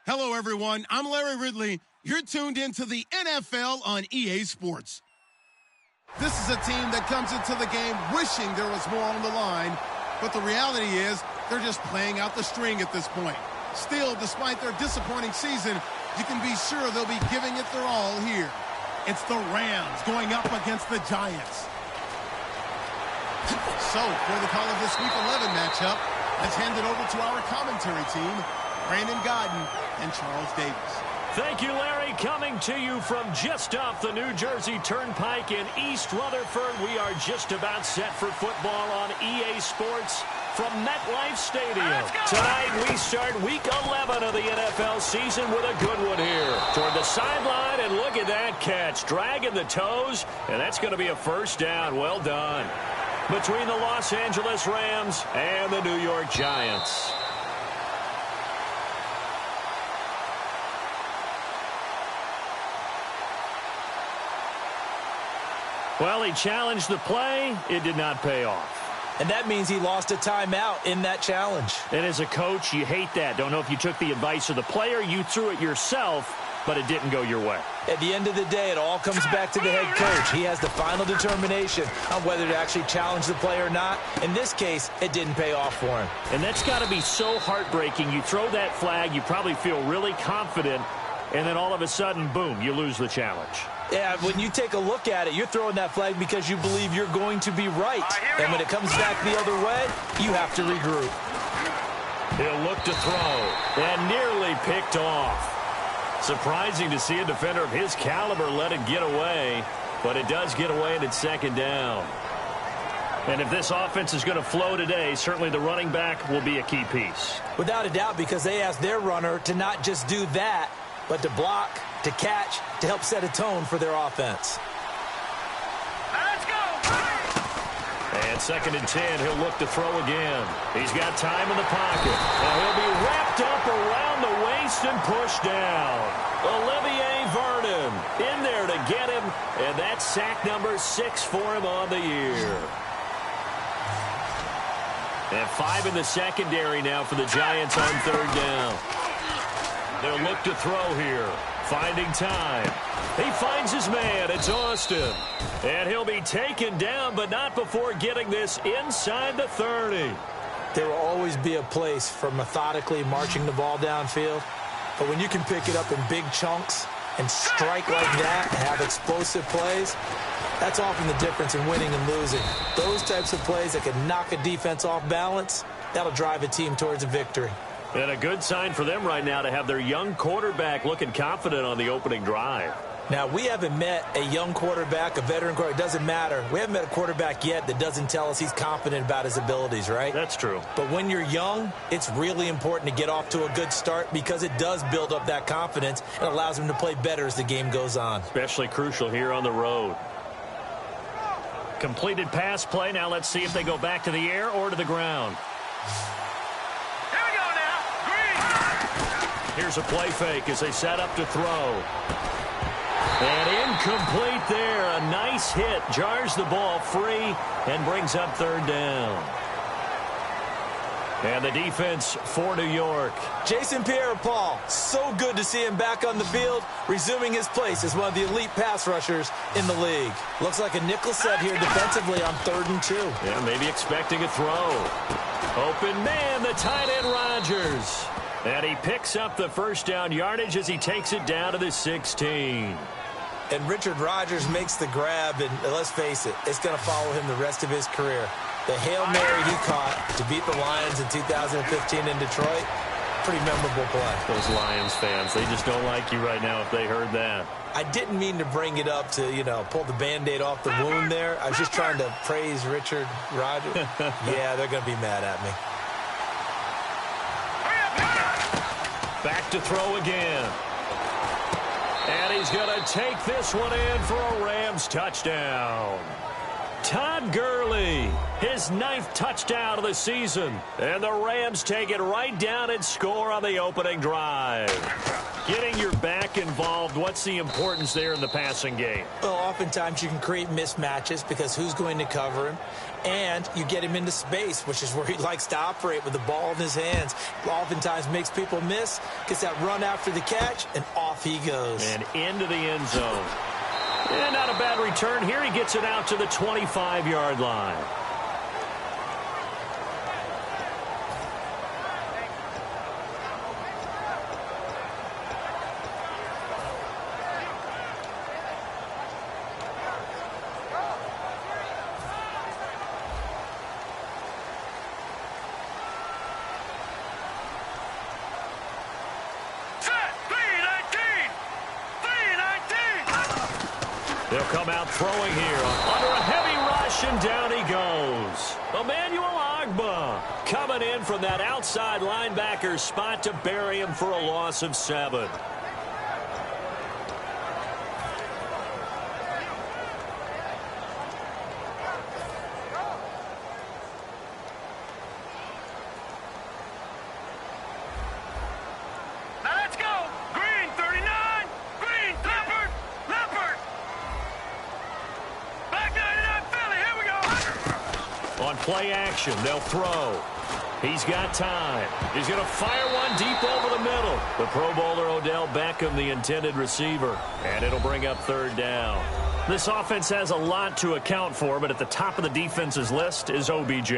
Hello, everyone. I'm Larry Ridley. You're tuned into the NFL on EA Sports. This is a team that comes into the game wishing there was more on the line, but the reality is they're just playing out the string at this point. Still, despite their disappointing season, you can be sure they'll be giving it their all here. It's the Rams going up against the Giants. So, for the call of this Week 11 matchup, let's hand it over to our commentary team, Brandon Godden and Charles Davis. Thank you, Larry. Coming to you from just off the New Jersey Turnpike in East Rutherford. We are just about set for football on EA Sports from MetLife Stadium. Tonight, we start Week 11 of the NFL season with a good one here. Toward the sideline, and look at that catch. Dragging the toes, and that's going to be a first down. Well done. Between the Los Angeles Rams and the New York Giants. Well, he challenged the play. It did not pay off. And that means he lost a timeout in that challenge. And as a coach, you hate that. Don't know if you took the advice of the player, you threw it yourself, but it didn't go your way. At the end of the day, it all comes back to the head coach. He has the final determination on whether to actually challenge the play or not. In this case, it didn't pay off for him. And that's got to be so heartbreaking. You throw that flag, you probably feel really confident, and then all of a sudden, boom, you lose the challenge. Yeah, when you take a look at it, you're throwing that flag because you believe you're going to be right. And when it comes back the other way, you have to regroup. He'll look to throw, and nearly picked off. Surprising to see a defender of his caliber let it get away, but it does get away and it's second down. And if this offense is going to flow today, certainly the running back will be a key piece. Without a doubt, because they asked their runner to not just do that, but to block, to catch, to help set a tone for their offense. Let's go! And second and 10, he'll look to throw again. He's got time in the pocket. And he'll be wrapped up around the waist and pushed down. Olivier Vernon in there to get him, and that's sack number 6 for him on the year. And 5 in the secondary now for the Giants on third down. They'll look to throw here. Finding time. He finds his man. It's Austin. And he'll be taken down, but not before getting this inside the 30. There will always be a place for methodically marching the ball downfield. But when you can pick it up in big chunks and strike like that and have explosive plays, that's often the difference in winning and losing. Those types of plays that can knock a defense off balance, that'll drive a team towards a victory. And a good sign for them right now to have their young quarterback looking confident on the opening drive. Now, we haven't met a young quarterback, a veteran quarterback. It doesn't matter. We haven't met a quarterback yet that doesn't tell us he's confident about his abilities, right? That's true. But when you're young, it's really important to get off to a good start because it does build up that confidence and allows him to play better as the game goes on. Especially crucial here on the road. Completed pass play. Now let's see if they go back to the air or to the ground. Here's a play fake as they set up to throw. And incomplete there. A nice hit. Jars the ball free and brings up third down. And the defense for New York. Jason Pierre-Paul, so good to see him back on the field, resuming his place as one of the elite pass rushers in the league. Looks like a nickel set here defensively on 3rd and 2. Yeah, maybe expecting a throw. Open man, the tight end Rodgers. And he picks up the first down yardage as he takes it down to the 16. And Richard Rodgers makes the grab, and let's face it, it's going to follow him the rest of his career. The Hail Mary he caught to beat the Lions in 2015 in Detroit, pretty memorable play. Those Lions fans, they just don't like you right now if they heard that. I didn't mean to bring it up to, pull the Band-Aid off the wound there. I was just trying to praise Richard Rodgers. Yeah, they're going to be mad at me. Back to throw again. And he's going to take this one in for a Rams touchdown. Todd Gurley, his 9th touchdown of the season. And the Rams take it right down and score on the opening drive. Getting your back involved, what's the importance there in the passing game? Well, oftentimes you can create mismatches because who's going to cover him? And you get him into space, which is where he likes to operate with the ball in his hands. Oftentimes makes people miss, gets that run after the catch, and off he goes. And into the end zone. And not a bad return here. He gets it out to the 25-yard line. They'll come out throwing here under a heavy rush, and down he goes. Emmanuel Ogbah coming in from that outside linebacker spot to bury him for a loss of 7. Play action. They'll throw. He's got time. He's going to fire one deep over the middle. The Pro Bowler Odell Beckham, the intended receiver. And it'll bring up 3rd down. This offense has a lot to account for, but at the top of the defense's list is OBJ.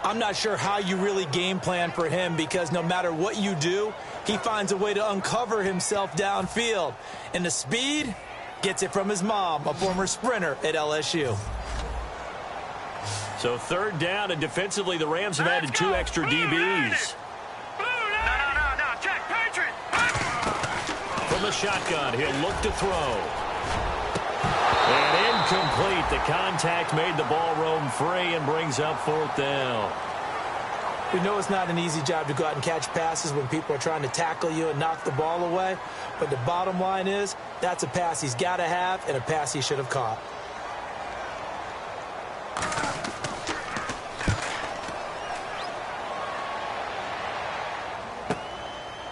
I'm not sure how you really game plan for him because no matter what you do, he finds a way to uncover himself downfield. And the speed gets it from his mom, a former sprinter at LSU. So 3rd down, and defensively, the Rams have added 2 extra DBs. No, check, Patriot. From the shotgun, he'll look to throw. And incomplete. The contact made the ball roam free and brings up 4th down. We know it's not an easy job to go out and catch passes when people are trying to tackle you and knock the ball away. But the bottom line is, that's a pass he's got to have and a pass he should have caught.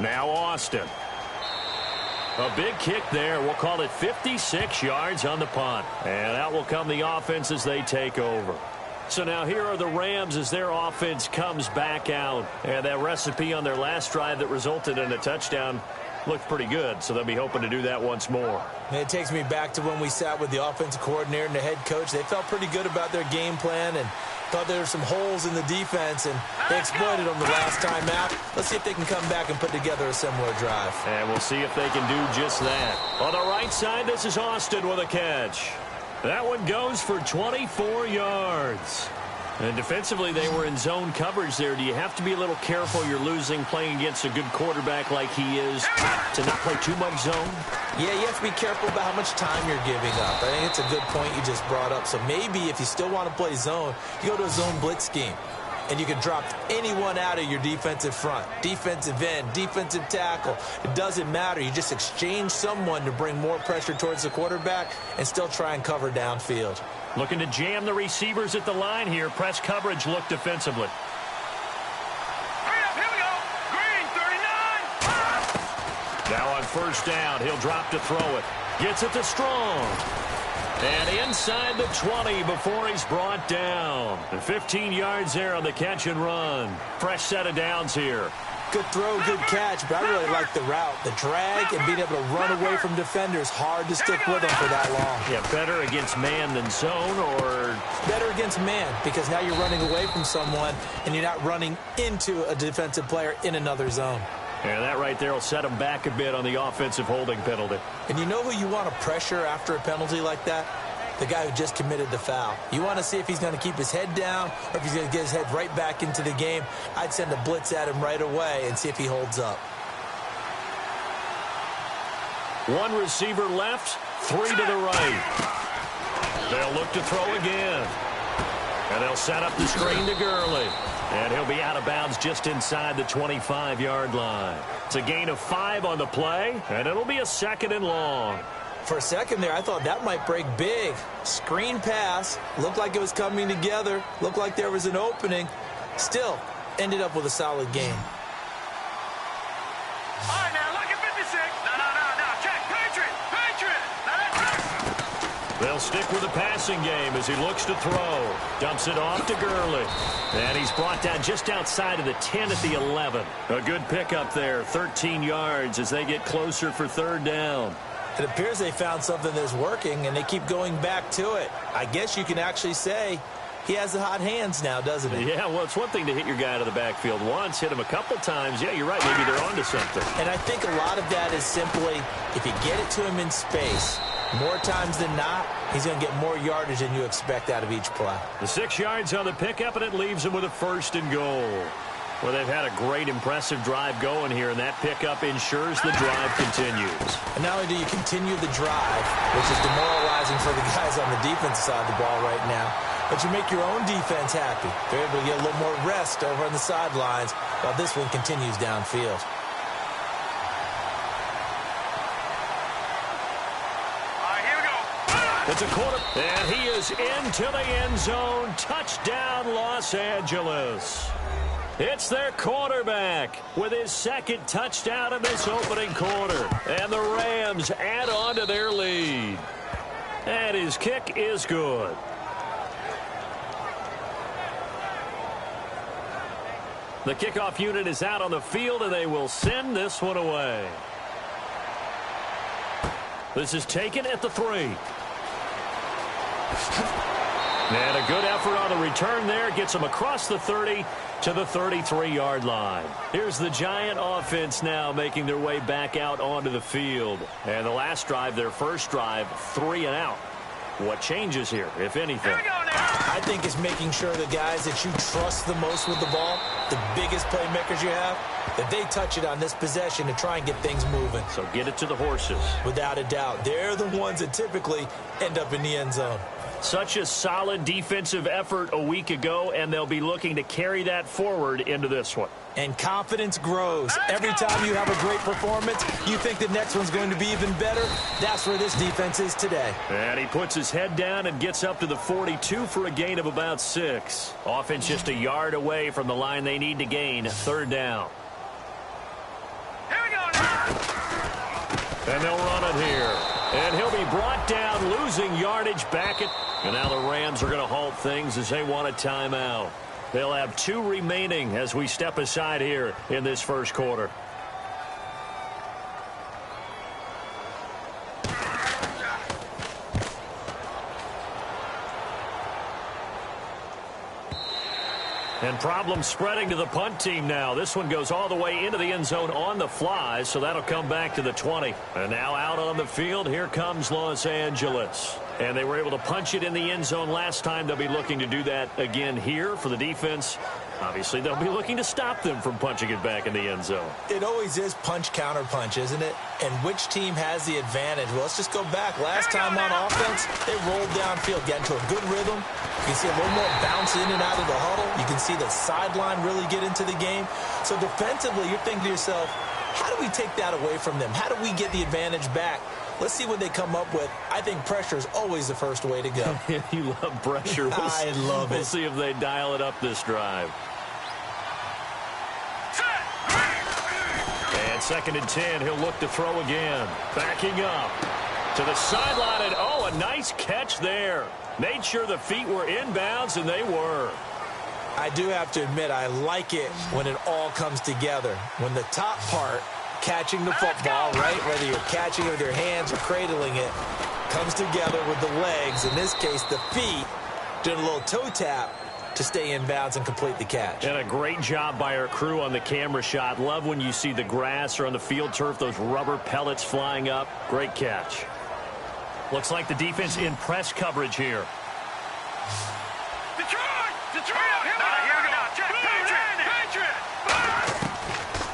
Now Austin. A big kick there. We'll call it 56 yards on the punt. And out will come the offense as they take over. So now here are the Rams as their offense comes back out. And that recipe on their last drive that resulted in a touchdown looked pretty good. So they'll be hoping to do that once more. And it takes me back to when we sat with the offensive coordinator and the head coach. They felt pretty good about their game plan and thought there were some holes in the defense, and they exploited them the last time out. Let's see if they can come back and put together a similar drive. And we'll see if they can do just that. On the right side, this is Austin with a catch. That one goes for 24 yards. And defensively, they were in zone coverage there. Do you have to be a little careful you're losing playing against a good quarterback like he is to not play too much zone? Yeah, you have to be careful about how much time you're giving up. I think it's a good point you just brought up. So maybe if you still want to play zone, you go to a zone blitz scheme. And you can drop anyone out of your defensive front. Defensive end, defensive tackle. It doesn't matter. You just exchange someone to bring more pressure towards the quarterback and still try and cover downfield. Looking to jam the receivers at the line here. Press coverage look defensively. Hurry up, here we go. Green, 39. Now on 1st down, he'll drop to throw it. Gets it to Strong. And inside the 20 before he's brought down. 15 yards there on the catch and run. Fresh set of downs here. Good throw, good catch, but I really like the route. The drag and being able to run away from defenders, hard to stick with them for that long. Yeah, better against man than zone, or? Better against man, because now you're running away from someone and you're not running into a defensive player in another zone. And that right there will set him back a bit on the offensive holding penalty. And you know who you want to pressure after a penalty like that? The guy who just committed the foul. You want to see if he's going to keep his head down or if he's going to get his head right back into the game. I'd send a blitz at him right away and see if he holds up. One receiver left, 3 to the right. They'll look to throw again. And they'll set up the screen to Gurley. And he'll be out of bounds just inside the 25-yard line. It's a gain of 5 on the play, and it'll be a 2nd and long. For a second there, I thought that might break big. Screen pass. Looked like it was coming together. Looked like there was an opening. Still, ended up with a solid game. All right, now, look at 56. No. stick with the passing game as he looks to throw. Dumps it off to Gurley. And he's brought down just outside of the 10 at the 11. A good pickup there, 13 yards as they get closer for third down. It appears they found something that's working, and they keep going back to it. I guess you can actually say he has the hot hands now, doesn't he? Yeah, well, it's one thing to hit your guy out of the backfield once, hit him a couple times. Yeah, you're right. Maybe they're onto something. And I think a lot of that is simply if you get it to him in space, more times than not, he's going to get more yardage than you expect out of each play. The 6 yards on the pickup, and it leaves him with a 1st and goal. Well, they've had a great, impressive drive going here, and that pickup ensures the drive continues. And not only do you continue the drive, which is demoralizing for the guys on the defensive side of the ball right now, but you make your own defense happy. They're able to get a little more rest over on the sidelines while this one continues downfield. It's a quarter, and he is into the end zone. Touchdown, Los Angeles. It's their quarterback with his 2nd touchdown of this opening quarter. And the Rams add on to their lead. And his kick is good. The kickoff unit is out on the field, and they will send this one away. This is taken at the 3. And a good effort on the return there. Gets him across the 30 to the 33-yard line. Here's the Giant offense now making their way back out onto the field. And the last drive, their first drive, 3 and out. What changes here, if anything? I think it's making sure the guys that you trust the most with the ball, the biggest playmakers you have, that they touch it on this possession to try and get things moving. So get it to the horses. Without a doubt. They're the ones that typically end up in the end zone. Such a solid defensive effort a week ago, and they'll be looking to carry that forward into this one. And confidence grows. Every time you have a great performance, you think the next one's going to be even better. That's where this defense is today. And he puts his head down and gets up to the 42 for a gain of about 6. Offense just a yard away from the line they need to gain. 3rd down. And they'll run it here. And he'll be brought down, losing yardage back at... And now the Rams are going to halt things as they want a timeout. They'll have 2 remaining as we step aside here in this first quarter. And problems spreading to the punt team now. This one goes all the way into the end zone on the fly, so that'll come back to the 20. And now out on the field, here comes Los Angeles. And they were able to punch it in the end zone last time. They'll be looking to do that again here for the defense. Obviously, they'll be looking to stop them from punching it back in the end zone. It always is punch-counter-punch, isn't it? And which team has the advantage? Well, let's just go back. Last time on offense, they rolled downfield, got into a good rhythm. You can see a little more bounce in and out of the huddle. You can see the sideline really get into the game. So defensively, you're thinking to yourself, how do we take that away from them? How do we get the advantage back? Let's see what they come up with. I think pressure is always the first way to go. You love pressure. I love it. We'll see if they dial it up this drive. And 2nd and 10, he'll look to throw again. Backing up to the sideline, and oh, a nice catch there. Made sure the feet were inbounds, and they were. I do have to admit, I like it when it all comes together. When the top part, catching the football, right, whether you're catching it with your hands or cradling it, comes together with the legs, in this case the feet, doing a little toe tap to stay in bounds and complete the catch. And a great job by our crew on the camera shot. Love when you see the grass or on the field turf, those rubber pellets flying up. Great catch. Looks like the defense in press coverage here.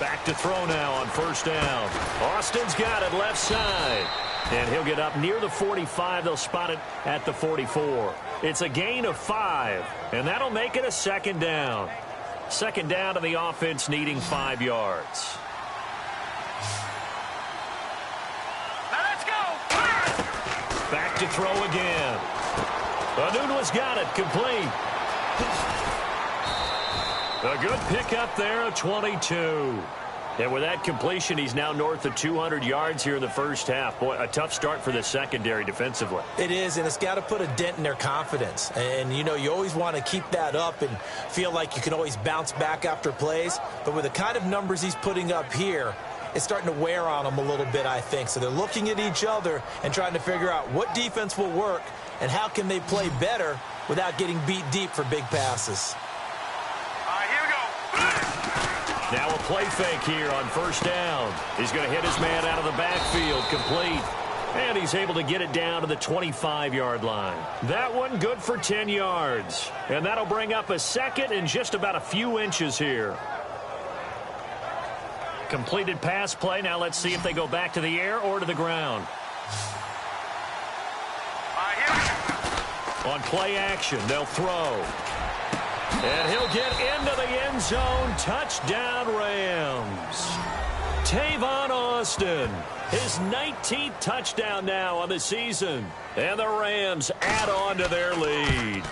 Back to throw now on 1st down. Austin's got it left side. And he'll get up near the 45. They'll spot it at the 44. It's a gain of 5. And that'll make it a 2nd down. 2nd down to the offense needing 5 yards. Now let's go. Back to throw again. Anunua's got it complete. A good pickup there, a 22. And with that completion, he's now north of 200 yards here in the first half. Boy, a tough start for the secondary defensively. It is, and it's got to put a dent in their confidence. And, you know, you always want to keep that up and feel like you can always bounce back after plays. But with the kind of numbers he's putting up here, it's starting to wear on them a little bit, I think. So they're looking at each other and trying to figure out what defense will work and how can they play better without getting beat deep for big passes. Here we go. Now a play fake here on first down. He's going to hit his man out of the backfield, complete. And he's able to get it down to the 25-yard line. That one good for 10 yards. And that'll bring up a second and just about a few inches here. Completed pass play. Now let's see if they go back to the air or to the ground. On play action, they'll throw. And he'll get into the end zone. Touchdown, Rams. Tavon Austin, his 19th touchdown now on the season. And the Rams add on to their lead.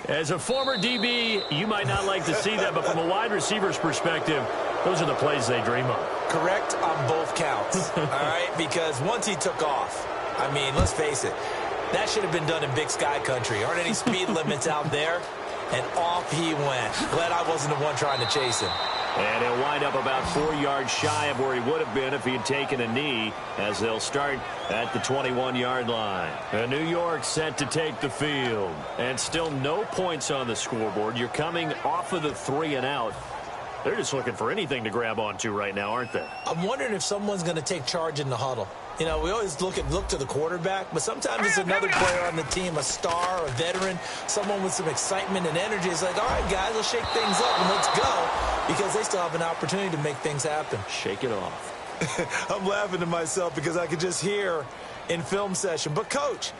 As a former DB, you might not like to see that, but from a wide receiver's perspective, those are the plays they dream of. Correct on both counts, all right? Because once he took off, I mean, let's face it, that should have been done in Big Sky country. Aren't any speed limits out there? And off he went. Glad I wasn't the one trying to chase him. And he'll wind up about 4 yards shy of where he would have been if he had taken a knee, as they'll start at the 21-yard line. And New York set to take the field. And still no points on the scoreboard. You're coming off of the 3 and out. They're just looking for anything to grab onto right now, aren't they? I'm wondering if someone's going to take charge in the huddle. You know, we always look to the quarterback, but sometimes it's another player on the team, a star, a veteran, someone with some excitement and energy. It's like, all right, guys, let's shake things up and let's go, because they still have an opportunity to make things happen. Shake it off. I'm laughing to myself because I could just hear in film session, but, Coach,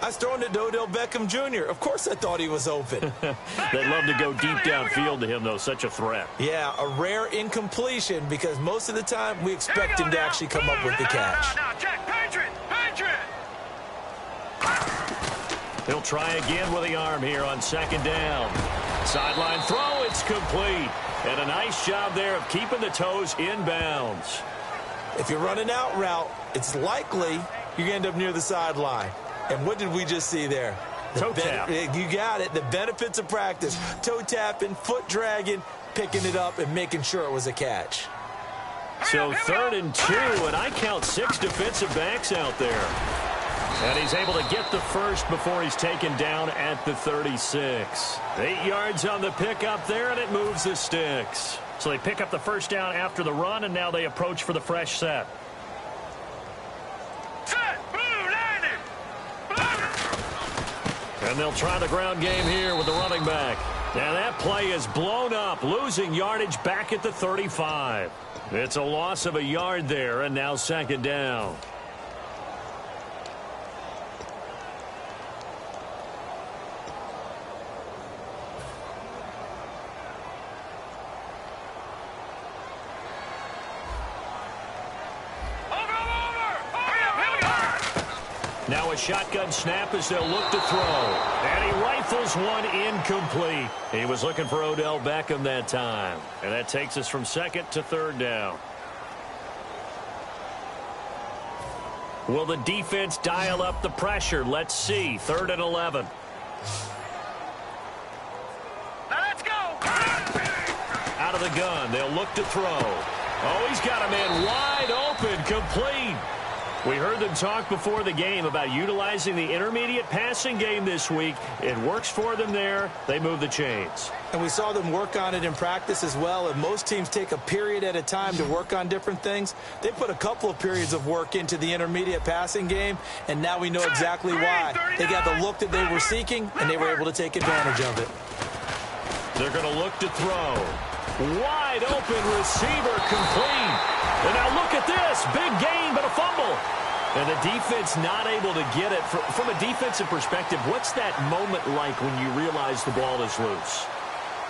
I was throwing it to Odell Beckham Jr. Of course I thought he was open. They'd love to go deep downfield to him, though. Such a threat. Yeah, a rare incompletion because most of the time we expect him to actually come up with the catch. Now, check. Patriot. He'll try again with the arm here on second down. Sideline throw. It's complete. And a nice job there of keeping the toes in bounds. If you're running out route, it's likely you're going to end up near the sideline. And what did we just see there? Toe tap. You got it. The benefits of practice. Toe tapping, foot dragging, picking it up, and making sure it was a catch. So 3rd and 2, and I count 6 defensive backs out there. And he's able to get the first before he's taken down at the 36. 8 yards on the pickup there, and it moves the sticks. So they pick up the first down after the run, and now they approach for the fresh set. And they'll try the ground game here with the running back. Now that play is blown up, losing yardage back at the 35. It's a loss of a yard there, and now second down. Now a shotgun snap as they'll look to throw. And he rifles one incomplete. He was looking for Odell Beckham that time. And that takes us from 2nd to 3rd down. Will the defense dial up the pressure? Let's see. 3rd and 11. Now let's go. Out of the gun. They'll look to throw. Oh, he's got a man wide open. Complete. We heard them talk before the game about utilizing the intermediate passing game this week. It works for them there. They move the chains. And we saw them work on it in practice as well. And most teams take a period at a time to work on different things. They put a couple of periods of work into the intermediate passing game, and now we know exactly why. They got the look that they were seeking, and they were able to take advantage of it. They're going to look to throw. Wide open receiver, complete. And now look at this. Big gain, but a fumble. And the defense not able to get it. From a defensive perspective, what's that moment like when you realize the ball is loose?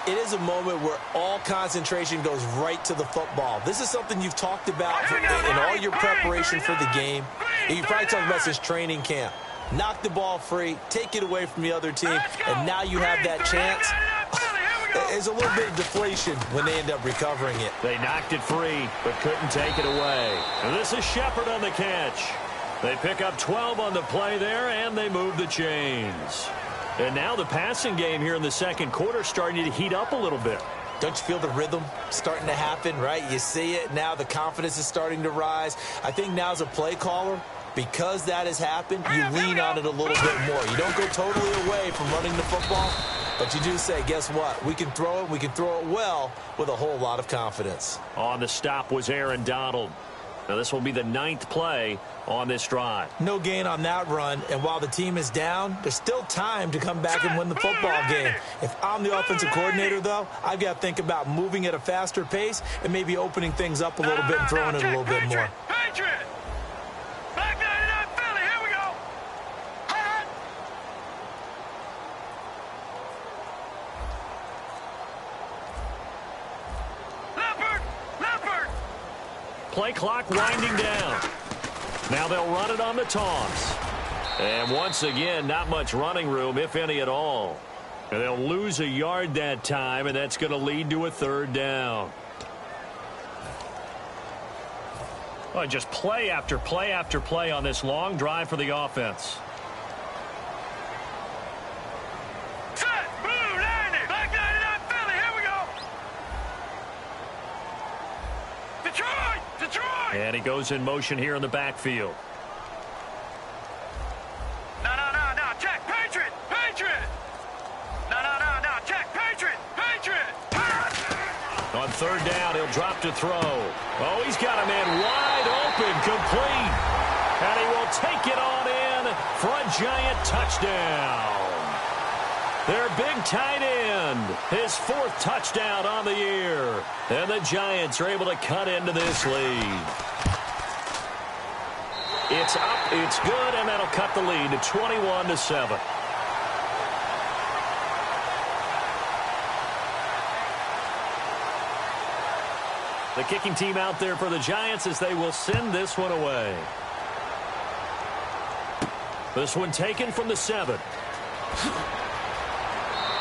It is a moment where all concentration goes right to the football. This is something you've talked about in all your preparation for the game. And you probably talked about since training camp. Knock the ball free, take it away from the other team, and now you have that chance. There's a little bit of deflation when they end up recovering it. They knocked it free, but couldn't take it away. And this is Shepard on the catch. They pick up 12 on the play there, and they move the chains. And now the passing game here in the second quarter starting to heat up a little bit. Don't you feel the rhythm starting to happen, right? You see it. Now the confidence is starting to rise. I think now as a play caller, because that has happened, you lean on it a little bit more. You don't go totally away from running the football, but you do say, guess what? We can throw it. We can throw it well with a whole lot of confidence. On the stop was Aaron Donald. Now this will be the 9th play on this drive. No gain on that run, and while the team is down, there's still time to come back and win the football game. If I'm the offensive coordinator, though, I've got to think about moving at a faster pace and maybe opening things up a little bit and throwing it a little bit more. Patriot! Back 99 Philly, here we go! Hot! Leopard! Play clock winding down. Now they'll run it on the toss. And once again, not much running room, if any at all. And they'll lose a yard that time, and that's going to lead to a 3rd down. Well, just play after play after play on this long drive for the offense. Set! Blue 90! Back 99 Philly, here we go! Detroit! And he goes in motion here in the backfield. No, check, Patriot! No, check, Patriot! On 3rd down, he'll drop to throw. Oh, he's got a man wide open, complete. And he will take it on in for a Giant touchdown. Their big tight end, his 4th touchdown on the year. And the Giants are able to cut into this lead. It's up, it's good, and that'll cut the lead to 21-7. The kicking team out there for the Giants as they will send this one away. This one taken from the 7.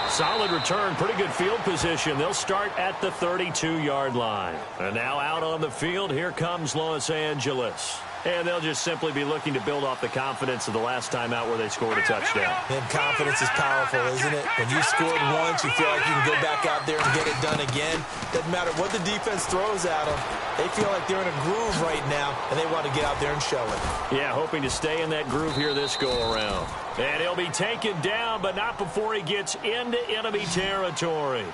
Solid return, pretty good field position. They'll start at the 32-yard line. And now out on the field, here comes Los Angeles. And they'll just simply be looking to build off the confidence of the last time out where they scored a touchdown. And confidence is powerful, isn't it? When you scored once, you feel like you can go back out there and get it done again. Doesn't matter what the defense throws at them. They feel like they're in a groove right now, and they want to get out there and show it. Yeah, hoping to stay in that groove here this go-around. And he'll be taken down, but not before he gets into enemy territory.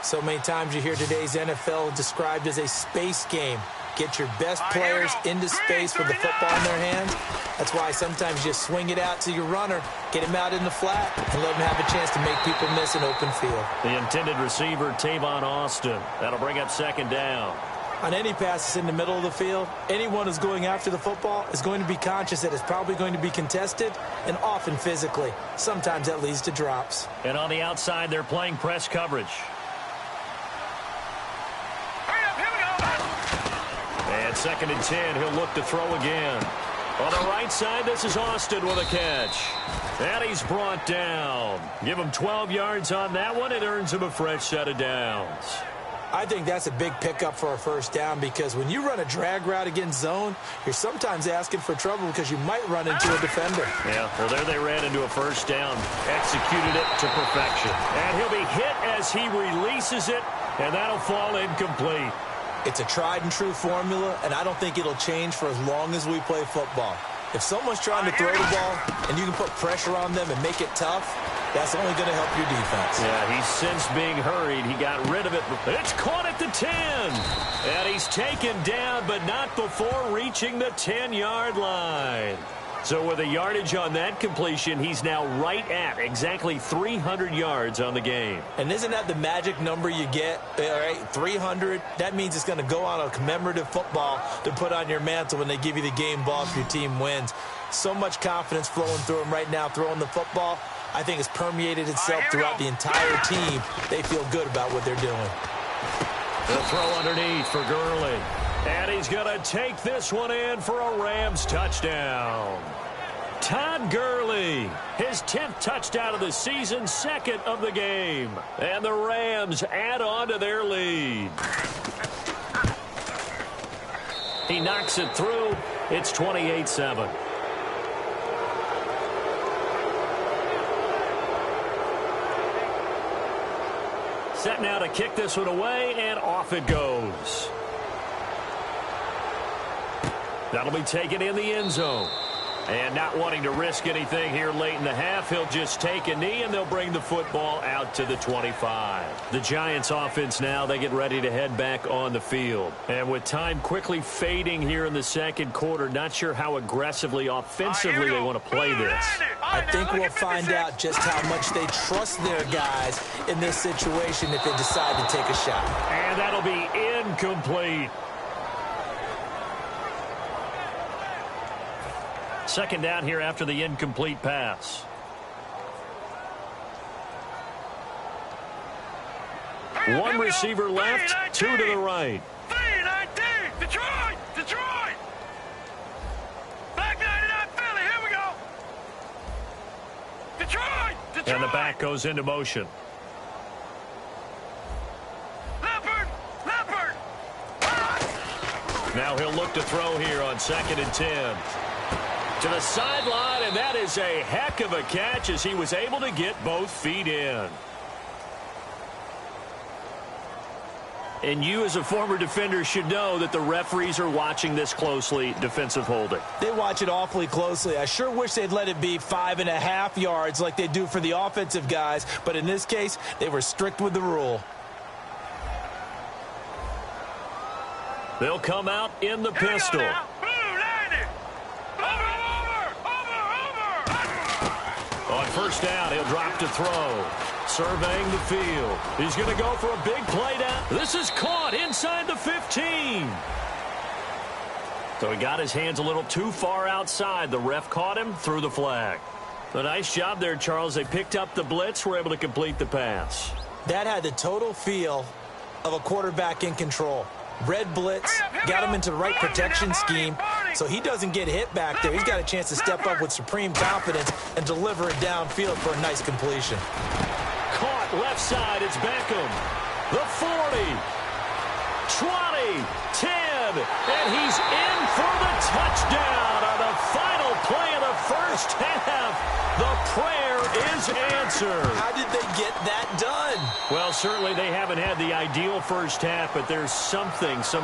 So many times you hear today's NFL described as a space game. Get your best players into space with the football in their hands. That's why sometimes you swing it out to your runner, get him out in the flat, and let him have a chance to make people miss an open field. The intended receiver, Tavon Austin. That'll bring up 2nd down. On any passes in the middle of the field, anyone who's going after the football is going to be conscious that it's probably going to be contested, and often physically. Sometimes that leads to drops. And on the outside, they're playing press coverage. And 2nd and 10, he'll look to throw again. On the right side, this is Austin with a catch. And he's brought down. Give him 12 yards on that one. It earns him a fresh set of downs. I think that's a big pickup for a 1st down because when you run a drag route against zone, you're sometimes asking for trouble because you might run into a defender. Yeah, well, there they ran into a 1st down. Executed it to perfection. And he'll be hit as he releases it, and that'll fall incomplete. It's a tried-and-true formula, and I don't think it'll change for as long as we play football. If someone's trying to throw the ball and you can put pressure on them and make it tough, that's only going to help your defense. Yeah, he's since being hurried. He got rid of it. It's caught at the 10. And he's taken down, but not before reaching the 10-yard line. So with a yardage on that completion, he's now right at exactly 300 yards on the game. And isn't that the magic number you get? All right, 300. That means it's going to go on a commemorative football to put on your mantle when they give you the game ball if your team wins. So much confidence flowing through him right now, throwing the football. I think it's permeated itself throughout the entire team. They feel good about what they're doing. The throw underneath for Gurley. And he's going to take this one in for a Rams touchdown. Todd Gurley, his 10th touchdown of the season, 2nd of the game. And the Rams add on to their lead. He knocks it through. It's 28-7. Set now to kick this one away, and off it goes. That'll be taken in the end zone. And not wanting to risk anything here late in the half, he'll just take a knee, and they'll bring the football out to the 25. The Giants offense now, they get ready to head back on the field. And with time quickly fading here in the second quarter, not sure how aggressively, offensively they want to play this. I think we'll find out just how much they trust their guys in this situation if they decide to take a shot. And that'll be incomplete. Second down here after the incomplete pass. One receiver left, two to the right. Detroit! Back 99 Philly, here we go! Detroit! And the back goes into motion. Leopard! Now he'll look to throw here on 2nd and 10. To the sideline, and that is a heck of a catch as he was able to get both feet in. And you as a former defender should know that the referees are watching this closely, defensive holding. They watch it awfully closely. I sure wish they'd let it be 5.5 yards like they do for the offensive guys, but in this case, they were strict with the rule. They'll come out in the pistol. On first down, he'll drop to throw. Surveying the field. He's going to go for a big play down. This is caught inside the 15. So he got his hands a little too far outside. The ref caught him, threw the flag. A nice job there, Charles. They picked up the blitz, were able to complete the pass. That had the total feel of a quarterback in control. Red blitz, got him into the right protection scheme, so he doesn't get hit back there. He's got a chance to step up with supreme confidence and deliver it downfield for a nice completion. Caught left side, it's Beckham. The 40, 20, 10, and he's in for the touchdown on the final play of the first half. The prayer is answered. How did they get that done? Well, certainly they haven't had the ideal first half, but there's some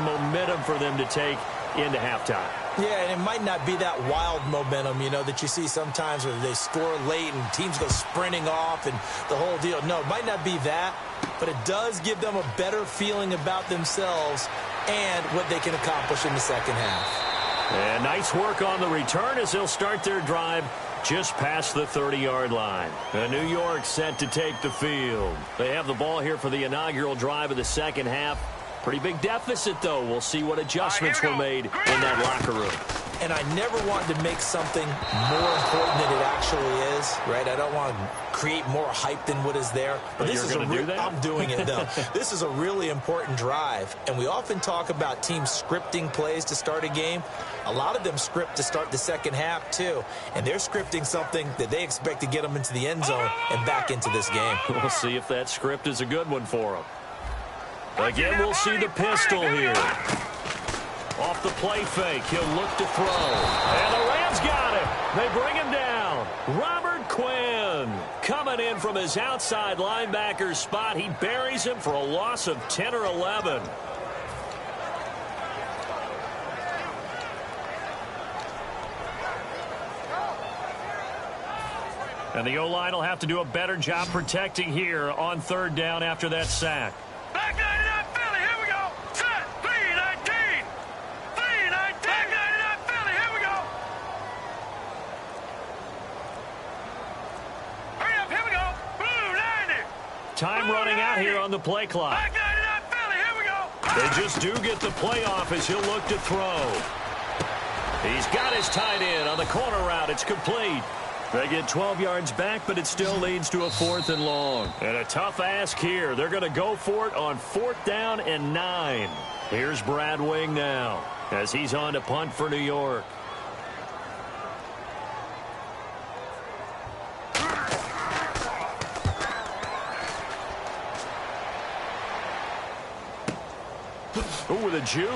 momentum for them to take into halftime. Yeah, and it might not be that wild momentum, you know, that you see sometimes where they score late and teams go sprinting off and the whole deal. No, it might not be that, but it does give them a better feeling about themselves and what they can accomplish in the second half. And nice work on the return as they'll start their drive just past the 30-yard line. And New York set to take the field. They have the ball here for the inaugural drive of the second half. Pretty big deficit, though. We'll see what adjustments were made in that locker room. And I never want to make something more important than it actually is, right? I don't want to create more hype than what is there. But this is going to do that? I'm doing it, though. This is a really important drive. And we often talk about teams scripting plays to start a game. A lot of them script to start the second half, too. And they're scripting something that they expect to get them into the end zone and back into this game. We'll see if that script is a good one for them. Again, we'll see the pistol here. Off the play fake, he'll look to throw. And the Rams got him. They bring him down. Robert Quinn coming in from his outside linebacker spot. He buries him for a loss of 10 or 11. And the O-line will have to do a better job protecting here on third down after that sack. Back 99 Philly, here we go. Set, 3-19. 3-19. Back 99 Philly, here we go. Hurry up, here we go. Blue 90. Time running out here on the play clock. Back 99 Philly, here we go. They just do get the playoff as he'll look to throw. He's got his tight end on the corner route. It's complete. They get 12 yards back, but it still leads to a 4th and long. And a tough ask here. They're going to go for it on 4th down and 9. Here's Brad Wing now as he's on to punt for New York. Ooh, with a juke.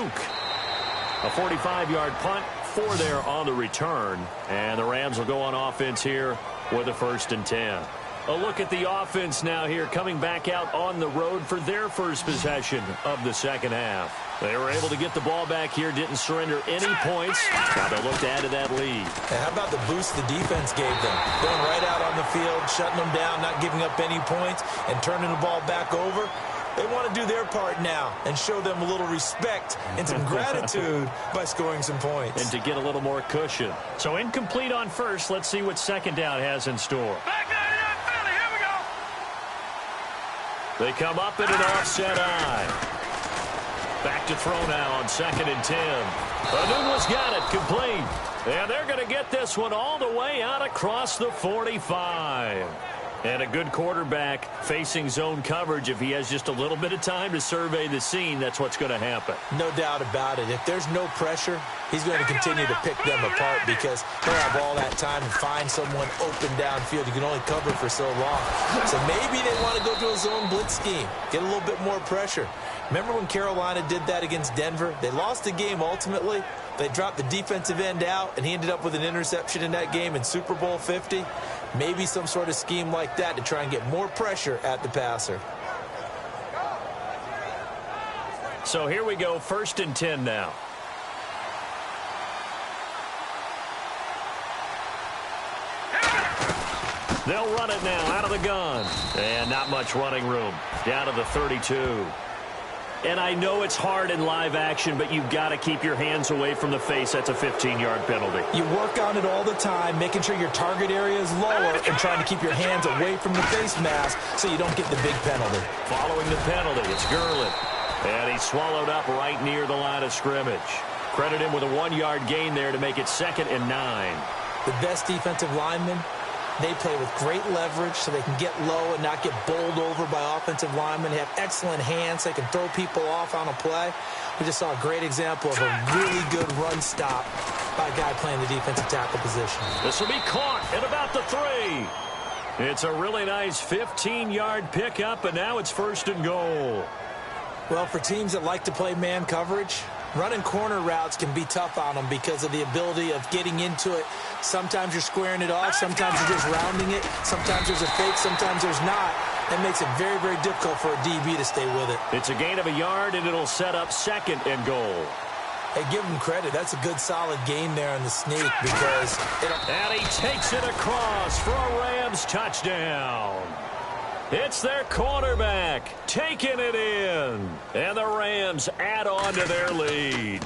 A 45-yard punt, 4 there on the return. And the Rams will go on offense here with a 1st and 10. A look at the offense now here, coming back out on the road for their first possession of the second half. They were able to get the ball back here, didn't surrender any points. Now they'll look to add to that lead. And how about the boost the defense gave them? Going right out on the field, shutting them down, not giving up any points, and turning the ball back over. They want to do their part now and show them a little respect and some gratitude by scoring some points. And to get a little more cushion. So incomplete on first. Let's see what second down has in store. Back 99 Philly, here we go. They come up in an offset eye. Back to throw now on 2nd and 10. Anunwa's got it, complete. And they're going to get this one all the way out across the 45. And a good quarterback facing zone coverage. If he has just a little bit of time to survey the scene, that's what's going to happen. No doubt about it. If there's no pressure, he's going to continue to pick them apart because he'll have all that time to find someone open downfield. You can only cover for so long. So maybe they want to go to a zone blitz scheme, get a little bit more pressure. Remember when Carolina did that against Denver? They lost the game ultimately. They dropped the defensive end out, and he ended up with an interception in that game in Super Bowl 50. Maybe some sort of scheme like that to try and get more pressure at the passer. So here we go, 1st and 10 now. They'll run it now out of the gun. And not much running room. Down to the 32. And I know it's hard in live action, but you've got to keep your hands away from the face. That's a 15-yard penalty. You work on it all the time, making sure your target area is lower and trying to keep your hands away from the face mask so you don't get the big penalty. Following the penalty, it's Gurley. And he's swallowed up right near the line of scrimmage. Credit him with a 1-yard gain there to make it 2nd and 9. The best defensive linemen, they play with great leverage so they can get low and not get bowled over by offensive linemen. They have excellent hands. They can throw people off on a play. We just saw a great example of a really good run stop by a guy playing the defensive tackle position. This will be caught at about the 3. It's a really nice 15-yard pickup, and now it's 1st and goal. Well, for teams that like to play man coverage, running corner routes can be tough on them because of the ability of getting into it. Sometimes you're squaring it off. Sometimes you're just rounding it. Sometimes there's a fake. Sometimes there's not. That makes it very, very difficult for a DB to stay with it. It's a gain of a yard, and it'll set up 2nd and goal. Hey, give him credit. That's a good, solid gain there in the sneak because and he takes it across for a Rams touchdown. It's their quarterback taking it in. And the Rams add on to their lead.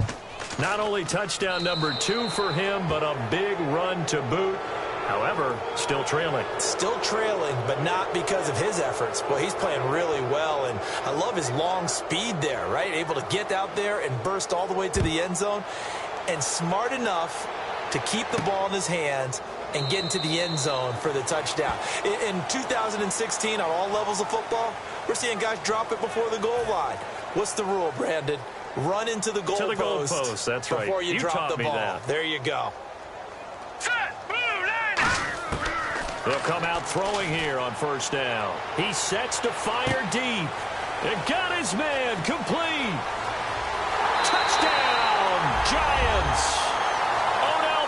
Not only touchdown number 2 for him, but a big run to boot. However, still trailing. Still trailing, but not because of his efforts. Boy, he's playing really well, and I love his long speed there, right? Able to get out there and burst all the way to the end zone, and smart enough to keep the ball in his hands and get into the end zone for the touchdown. In 2016, on all levels of football, we're seeing guys drop it before the goal line. What's the rule, Brandon? Run into the goal post. That's right. Before you drop the ball. That. There you go. Set, blue line. They'll come out throwing here on 1st down. He sets to fire deep. And got his man complete. Touchdown, Giants.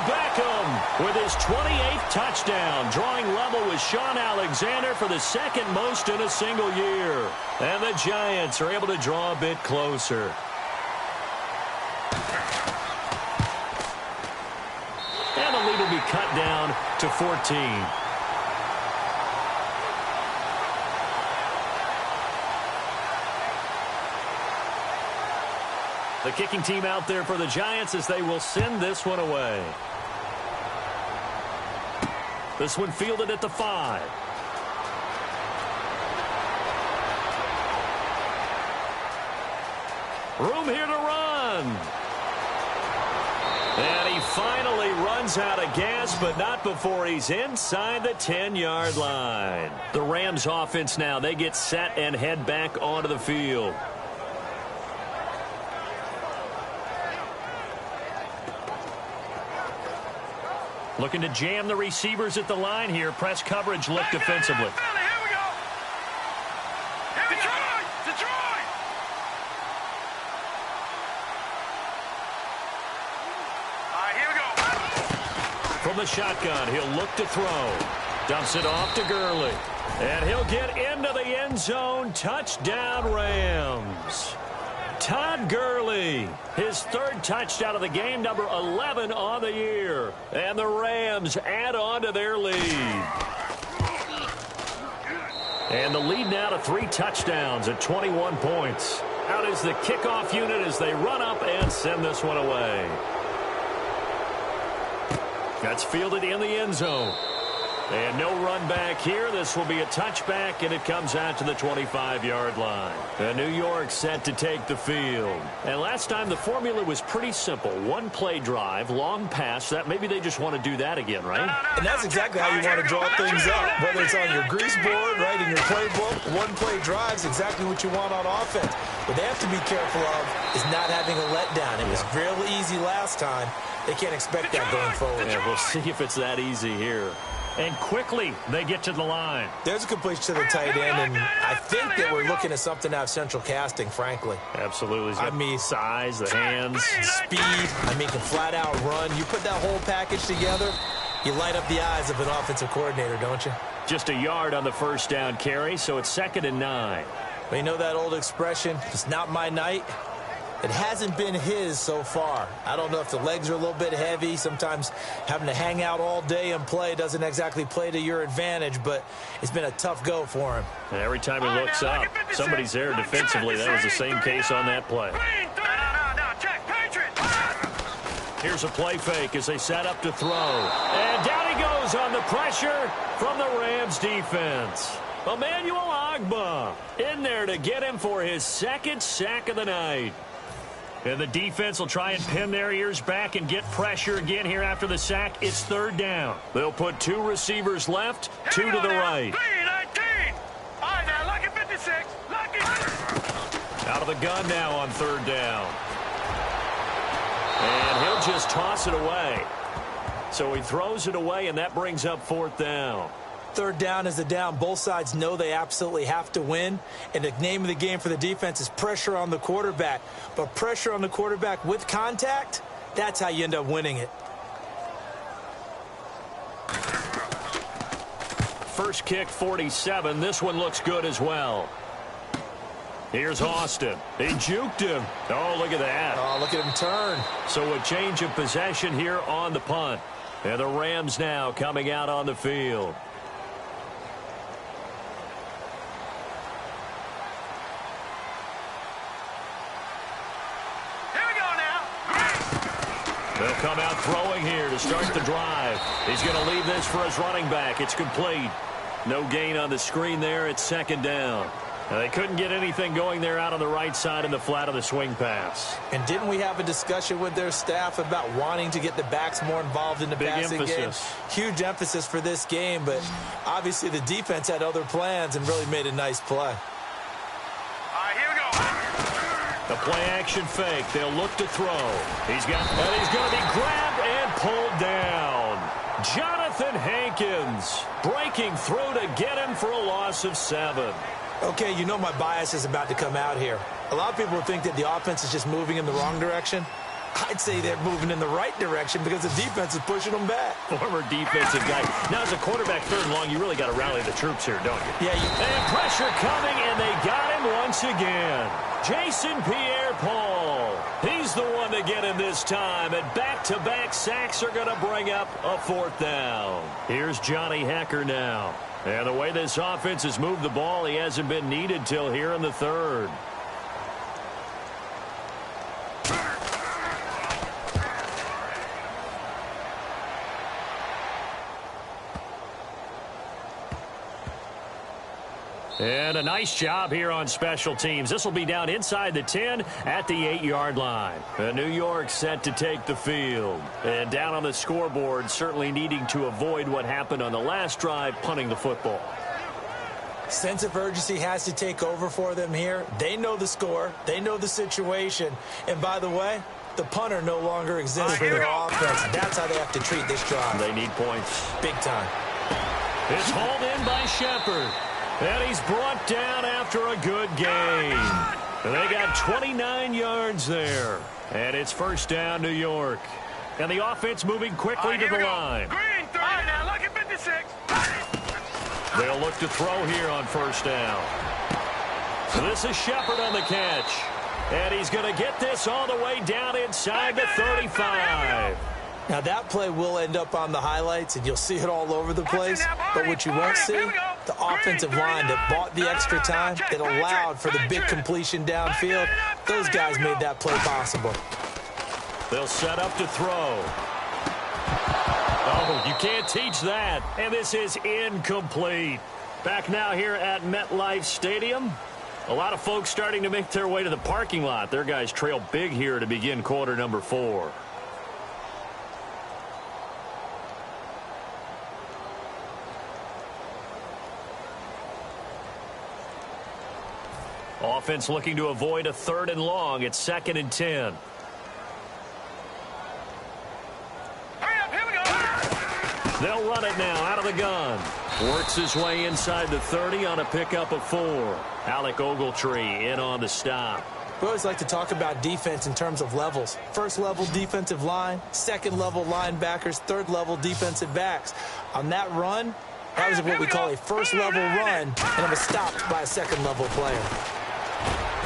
Beckham with his 28th touchdown, drawing level with Sean Alexander for the 2nd most in a single year. And the Giants are able to draw a bit closer. And the lead will be cut down to 14. The kicking team out there for the Giants as they will send this one away. This one fielded at the 5. Room here to run. And he finally runs out of gas, but not before he's inside the 10-yard line. The Rams offense now, they get set and head back onto the field. Looking to jam the receivers at the line here. Press coverage look defensively. Philly, here we go. Detroit! from the shotgun. He'll look to throw. Dumps it off to Gurley. And he'll get into the end zone. Touchdown, Rams. Todd Gurley, his third touchdown of the game, number 11 on the year. And the Rams add on to their lead. And the lead now to 3 touchdowns at 21 points. Out is the kickoff unit as they run up and send this one away. That's fielded in the end zone. And no run back here. This will be a touchback, and it comes out to the 25-yard line. And New York set to take the field. And last time the formula was pretty simple. One play drive, long pass. That maybe they just want to do that again, right? And that's exactly how you want to draw things up. Whether it's on your grease board, right, in your playbook, one play drive is exactly what you want on offense. What they have to be careful of is not having a letdown. It was real easy last time. They can't expect that going forward. Yeah, we'll see if it's that easy here. And quickly, they get to the line. There's a completion to the tight end, and I think that we're looking at something out of central casting, frankly. Absolutely. I mean, size, the hands. Speed. I mean, can flat-out run. You put that whole package together, you light up the eyes of an offensive coordinator, don't you? Just a yard on the first down carry, so it's 2nd and 9. Well, you know that old expression, it's not my night? It hasn't been his so far. I don't know if the legs are a little bit heavy. Sometimes having to hang out all day and play doesn't exactly play to your advantage, but it's been a tough go for him. And every time he looks up, somebody's there defensively. That was the same case on that play. Here's a play fake as they set up to throw. And down he goes on the pressure from the Rams defense. Emmanuel Ogbah in there to get him for his 2nd sack of the night. And the defense will try and pin their ears back and get pressure again here after the sack. It's 3rd down. They'll put 2 receivers left, 2 to the right. All right, now, lucky 56. Lucky. Out of the gun now on 3rd down. And he'll just toss it away. So he throws it away, and that brings up 4th down. 3rd down is a down. Both sides know they absolutely have to win. And the name of the game for the defense is pressure on the quarterback. But pressure on the quarterback with contact, that's how you end up winning it. First kick, 47. This one looks good as well. Here's Austin. He juked him. Oh, look at that. Oh, look at him turn. So a change of possession here on the punt. And the Rams now coming out on the field. They'll come out throwing here to start the drive. He's going to leave this for his running back. It's complete. No gain on the screen there. It's 2nd down. Now, they couldn't get anything going there out on the right side in the flat of the swing pass. And didn't we have a discussion with their staff about wanting to get the backs more involved in the passing game? Huge emphasis for this game, but obviously the defense had other plans and really made a nice play. The play-action fake. They'll look to throw. He's going to be grabbed and pulled down. Jonathan Hankins breaking through to get him for a loss of 7. Okay, you know my bias is about to come out here. A lot of people think that the offense is just moving in the wrong direction. I'd say they're moving in the right direction because the defense is pushing them back. Former defensive guy. Now, as a quarterback 3rd and long, you really got to rally the troops here, don't you? Yeah. And pressure coming, and they got him once again. Jason Pierre-Paul. He's the one to get him this time, and back-to-back sacks are going to bring up a 4th down. Here's Johnny Hekker now. And the way this offense has moved the ball, he hasn't been needed till here in the 3rd. And a nice job here on special teams. This will be down inside the 10 at the 8-yard line. New York set to take the field. And down on the scoreboard, certainly needing to avoid what happened on the last drive, punting the football. Sense of urgency has to take over for them here. They know the score. They know the situation. And by the way, the punter no longer exists for their offense. That's how they have to treat this drive. They need points. Big time. It's hauled in by Shepard. And he's brought down after a good gain. They got 29 yards there. And it's 1st down, New York. And the offense moving quickly to the line. Green 30. All right, now, lucky 56. They'll look to throw here on first down. So this is Shepard on the catch. And he's going to get this all the way down inside the 35. Now, that play will end up on the highlights, and you'll see it all over the place. But what you won't see, the offensive line that bought the extra time, that allowed for the big completion downfield, those guys made that play possible. They'll set up to throw. Oh, you can't teach that. And this is incomplete. Back now here at MetLife Stadium. A lot of folks starting to make their way to the parking lot. Their guys trail big here to begin quarter number 4. Offense looking to avoid a 3rd and long. It's 2nd and 10. Hurry up, here we go. They'll run it now out of the gun. Works his way inside the 30 on a pickup of 4. Alec Ogletree in on the stop. We always like to talk about defense in terms of levels. 1st level defensive line, 2nd level linebackers, 3rd level defensive backs. On that run, that was what we call a 1st level run, and it was stopped by a 2nd level player.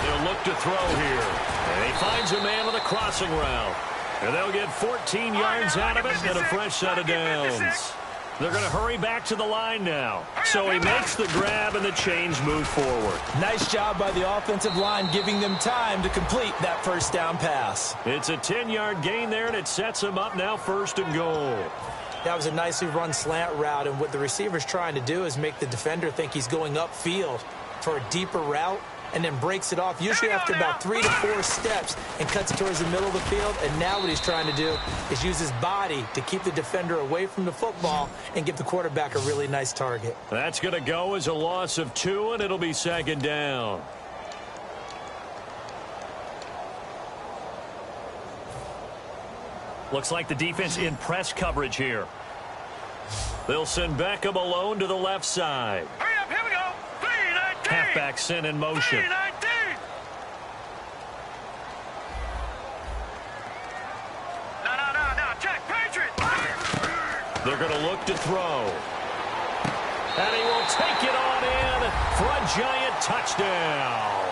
They'll look to throw here. And he finds a man on the crossing route. And they'll get 14 yards out of it and a fresh set of downs. They're going to hurry back to the line now. So he makes the grab and the chains move forward. Nice job by the offensive line giving them time to complete that first down pass. It's a 10-yard gain there, and it sets him up now 1st and goal. That was a nicely run slant route, and what the receiver's trying to do is make the defender think he's going upfield for a deeper route, and then breaks it off, usually after about 3 to 4 steps, and cuts towards the middle of the field. And now what he's trying to do is use his body to keep the defender away from the football and give the quarterback a really nice target. That's going to go as a loss of 2, and it'll be 2nd down. Looks like the defense in press coverage here. They'll send Beckham alone to the left side. Hurry up, here we go. 3-19. Halfback sent in motion. 3-19. No. Check, Patriot. They're going to look to throw. And he will take it on in for a giant touchdown.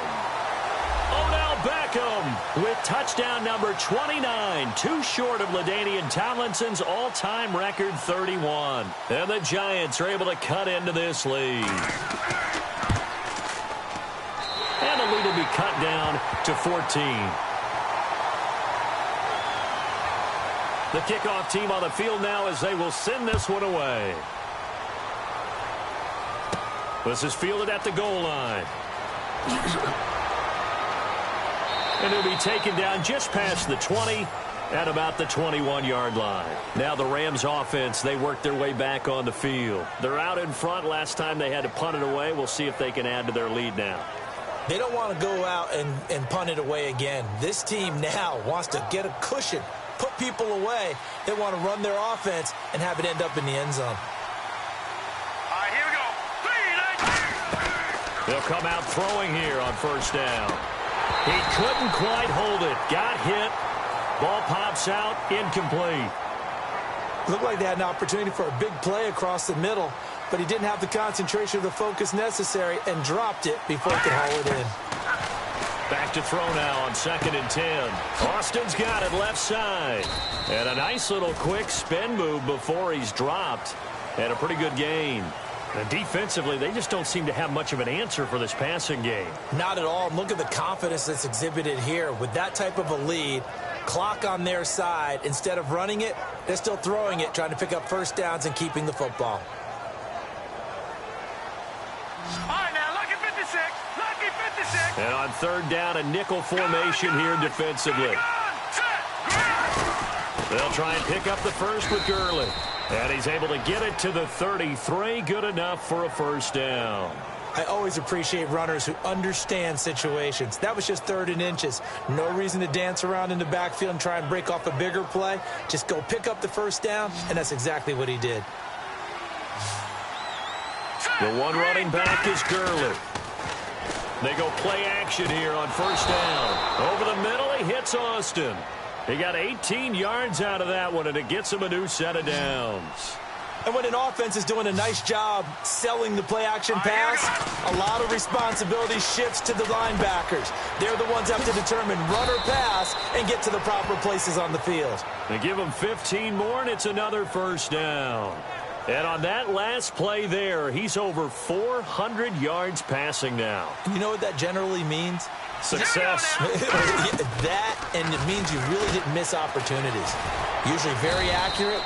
Odell Beckham with touchdown number 29, too short of LaDainian Tomlinson's all-time record 31. And the Giants are able to cut into this lead. And the lead will be cut down to 14. The kickoff team on the field now as they will send this one away. This is fielded at the goal line. And he'll be taken down just past the 20 at about the 21-yard line. Now the Rams offense, they work their way back on the field. They're out in front. Last time they had to punt it away. We'll see if they can add to their lead now. They don't want to go out and punt it away again. This team now wants to get a cushion, put people away. They want to run their offense and have it end up in the end zone. All right, here we go. 3-19. They'll come out throwing here on first down. He couldn't quite hold it. Got hit. Ball pops out. Incomplete. Looked like they had an opportunity for a big play across the middle, but he didn't have the concentration or the focus necessary and dropped it before he could haul it in. Back to throw now on 2nd and 10. Austin's got it left side. And a nice little quick spin move before he's dropped. And a pretty good gain. And defensively, they just don't seem to have much of an answer for this passing game. Not at all. Look at the confidence that's exhibited here. With that type of a lead, clock on their side, instead of running it, they're still throwing it, trying to pick up first downs and keeping the football. All right, now, lucky 56. Lucky 56. And on 3rd down, a nickel formation here defensively. They'll try and pick up the first with Gurley. And he's able to get it to the 33. Good enough for a first down. I always appreciate runners who understand situations. That was just 3rd and inches. No reason to dance around in the backfield and try and break off a bigger play. Just go pick up the first down, and that's exactly what he did. The one running back is Gurley. They go play action here on first down. Over the middle, he hits Austin. He got 18 yards out of that one, and it gets him a new set of downs. And when an offense is doing a nice job selling the play-action pass, a lot of responsibility shifts to the linebackers. They're the ones that have to determine run or pass and get to the proper places on the field. They give him 15 more, and it's another first down. And on that last play there, he's over 400 yards passing now. You know what that generally means? Success. That, and it means you really didn't miss opportunities. Usually very accurate.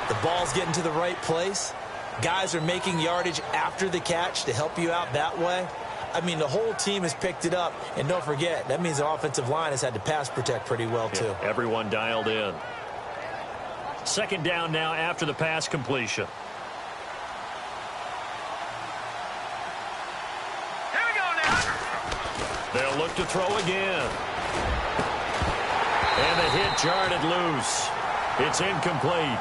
The ball's getting to the right place. Guys are making yardage after the catch to help you out that way. I mean, the whole team has picked it up. And don't forget, that means the offensive line has had to pass protect pretty well, too. Yeah, everyone dialed in. Second down now after the pass completion. Here we go now. They'll look to throw again. And the hit jarred it loose. It's incomplete.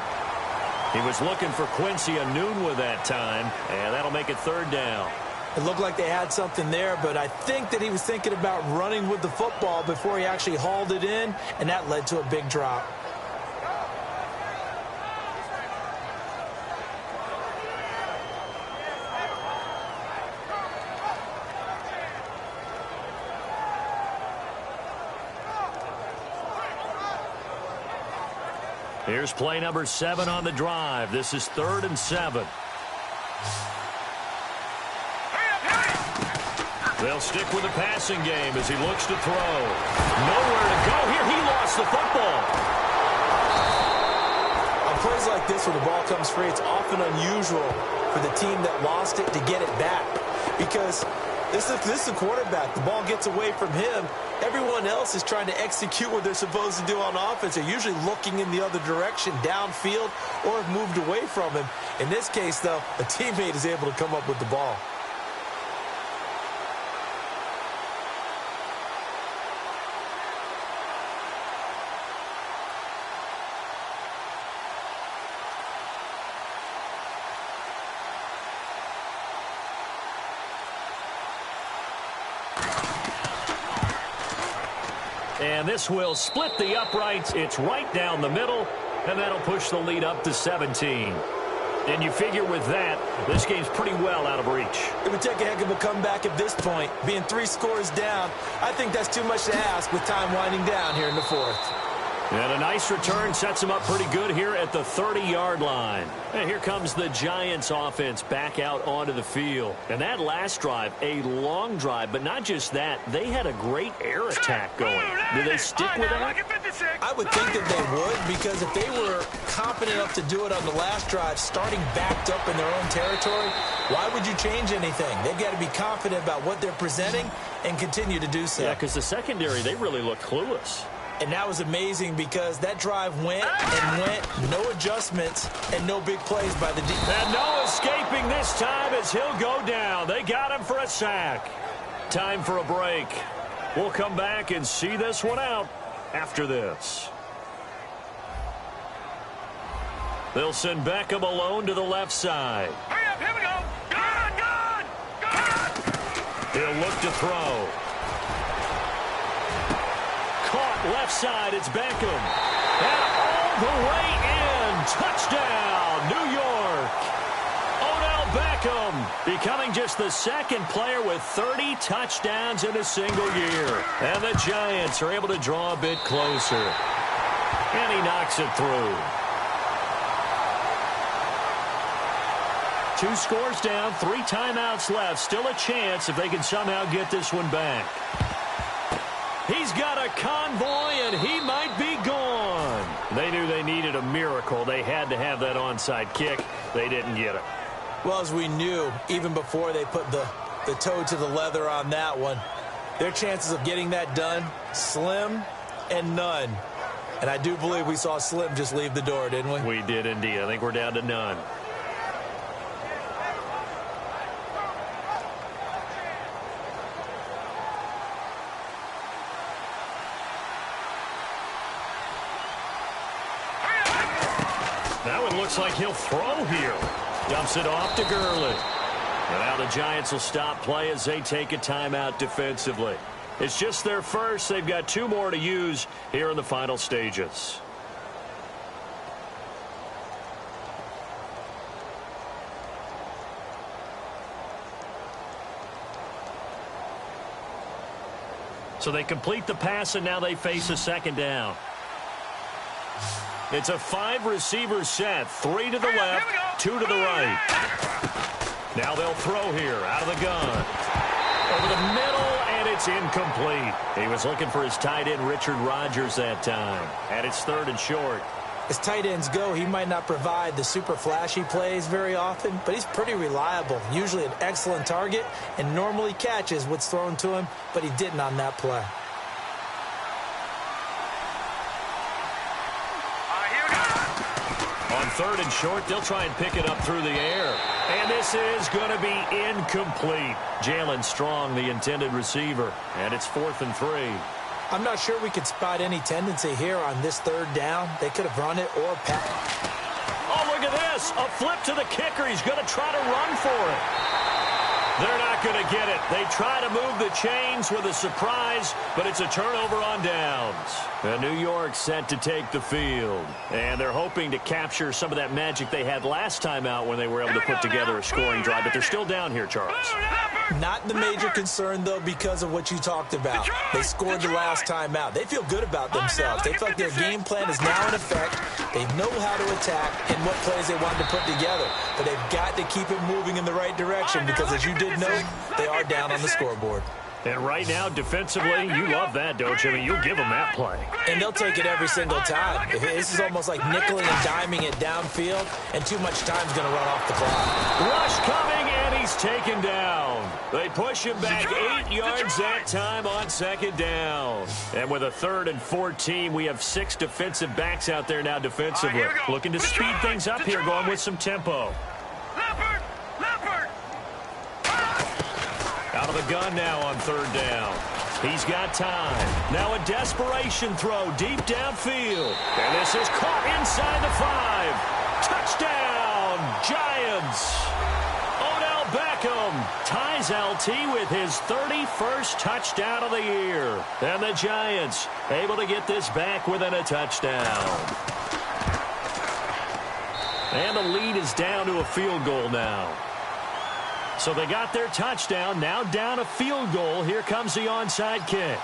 He was looking for Quincy Enunwa with that time, and that'll make it third down. It looked like they had something there, but I think that he was thinking about running with the football before he actually hauled it in, and that led to a big drop. Here's play number 7 on the drive. This is 3rd and 7. They'll stick with the passing game as he looks to throw. Nowhere to go here. He lost the football. On plays like this where the ball comes free, it's often unusual for the team that lost it to get it back. Because this is the quarterback. The ball gets away from him. Everyone else is trying to execute what they're supposed to do on offense. They're usually looking in the other direction, downfield, or have moved away from him. In this case, though, a teammate is able to come up with the ball. And this will split the uprights. It's right down the middle, and that'll push the lead up to 17. And you figure with that, this game's pretty well out of reach. It would take a heck of a comeback at this point. Being 3 scores down, I think that's too much to ask with time winding down here in the 4th. And a nice return sets him up pretty good here at the 30-yard line. And here comes the Giants offense back out onto the field. And that last drive, a long drive, but not just that, they had a great air attack going. Do they stick with that? I would think that they would, because if they were confident enough to do it on the last drive, starting backed up in their own territory, why would you change anything? They've got to be confident about what they're presenting and continue to do so. Yeah, because the secondary, they really look clueless. And that was amazing because that drive went and went, no adjustments, and no big plays by the defense. And no escaping this time as he'll go down. They got him for a sack. Time for a break. We'll come back and see this one out after this. They'll send Beckham alone to the left side. Hurry up, here we go. Good. He'll look to throw. Caught left side, it's Beckham. And all the way in. Touchdown, New York. Odell Beckham becoming just the second player with 30 touchdowns in a single year. And the Giants are able to draw a bit closer. And he knocks it through. 2 scores down, 3 timeouts left. Still a chance if they can somehow get this one back. He's got a convoy, and he might be gone. They knew they needed a miracle. They had to have that onside kick. They didn't get it. Well, as we knew, even before they put the toe to the leather on that one, their chances of getting that done, slim and none. And I do believe we saw Slim just leave the door, didn't we? We did indeed. I think we're down to none. Now it looks like he'll throw here. Dumps it off to Gurley. And now the Giants will stop play as they take a timeout defensively. It's just their first. They've got 2 more to use here in the final stages. So they complete the pass, and now they face a second down. It's a 5-receiver set. 3 to the left, 2 to the right. Now they'll throw here out of the gun. Over the middle, and it's incomplete. He was looking for his tight end, Richard Rodgers, that time. And it's 3rd and short. As tight ends go, he might not provide the super flashy plays very often, but he's pretty reliable, usually an excellent target, and normally catches what's thrown to him, but he didn't on that play. On 3rd and short, they'll try and pick it up through the air. And this is going to be incomplete. Jalen Strong, the intended receiver, and it's 4th and 3. I'm not sure we could spot any tendency here on this 3rd down. They could have run it or passed. Oh, look at this. A flip to the kicker. He's going to try to run for it. They're not going to get it. They try to move the chains with a surprise, but it's a turnover on downs. And New York set to take the field. And they're hoping to capture some of that magic they had last time out when they were able to put together a scoring drive. But they're still down here, Charles. Not the major concern, though, because of what you talked about. They scored the last time out. They feel good about themselves. They feel like their game plan is now in effect. They know how to attack and what plays they wanted to put together. But they've got to keep it moving in the right direction because, as you did note, they are down on the scoreboard. And right now, defensively, you love that, don't you? I mean, you'll give them that play. And they'll take it every single time. This is almost like nickeling and diming it downfield, and too much time's going to run off the clock. Rush coming, and he's taken down. They push him back 8 yards that time on 2nd down. And with a 3rd and 14, we have 6 defensive backs out there now defensively. Looking to speed things up here, going with some tempo. Out of the gun now on 3rd down. He's got time. Now a desperation throw deep downfield. And this is caught inside the 5. Touchdown, Giants. Odell Beckham ties LT with his 31st touchdown of the year. And the Giants able to get this back within a touchdown. And the lead is down to a field goal now. So they got their touchdown, now down a field goal. Here comes the onside kick.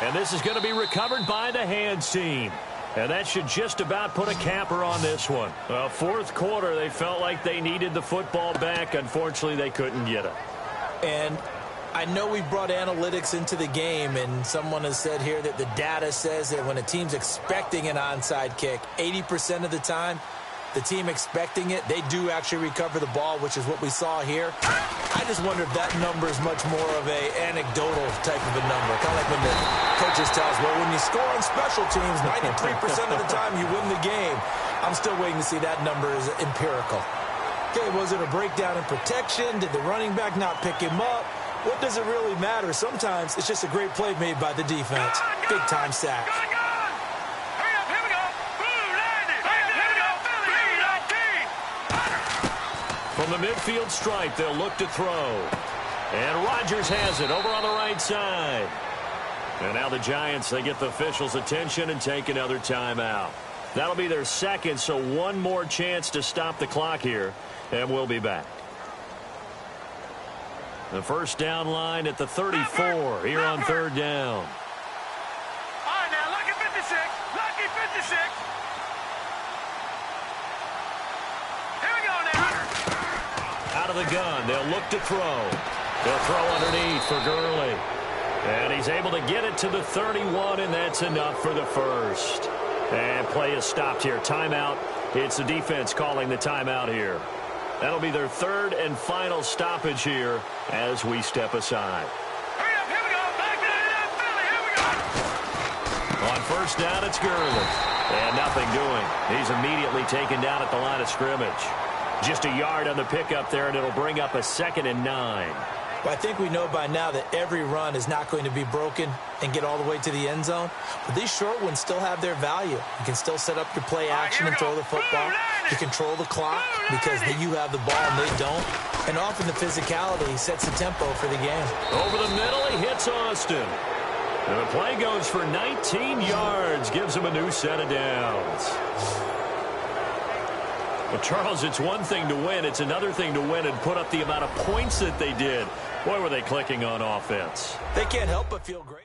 And this is going to be recovered by the hands team. And that should just about put a capper on this one. Well, 4th quarter, they felt like they needed the football back. Unfortunately, they couldn't get it. And I know we brought analytics into the game, and someone has said here that the data says that when a team's expecting an onside kick, 80% of the time, the team expecting it, they do actually recover the ball, which is what we saw here. I just wonder if that number is much more of a anecdotal type of a number. Kind of like when the coaches tell us, well, when you score on special teams, 93% of the time you win the game. I'm still waiting to see that number is empirical. Okay, was it a breakdown in protection? Did the running back not pick him up? What does it really matter? Sometimes it's just a great play made by the defense. Big-time sack. From the midfield stripe, they'll look to throw. And Rodgers has it over on the right side. And now the Giants, they get the officials' attention and take another timeout. That'll be their 2nd, so one more chance to stop the clock here, and we'll be back. The first down line at the 34 here on 3rd down. All right, now, lucky 56. Lucky 56. Here we go now. Out of the gun, they'll look to throw. They'll throw underneath for Gurley. And he's able to get it to the 31, and that's enough for the first. And play is stopped here. Timeout. It's the defense calling the timeout here. That'll be their 3rd and final stoppage here as we step aside. Hurry up, here we go. Back to the Philly, here we go. On 1st down, it's Gurley. And nothing doing. He's immediately taken down at the line of scrimmage. Just a yard on the pickup there, and it'll bring up a 2nd and 9. Well, I think we know by now that every run is not going to be broken and get all the way to the end zone. But these short ones still have their value. You can still set up your play action and throw the football. You control the clock because you have the ball and they don't. And often the physicality sets the tempo for the game. Over the middle, he hits Austin. And the play goes for 19 yards, gives him a new set of downs. Well, Charles, it's one thing to win. It's another thing to win and put up the amount of points that they did. Boy, were they clicking on offense. They can't help but feel great.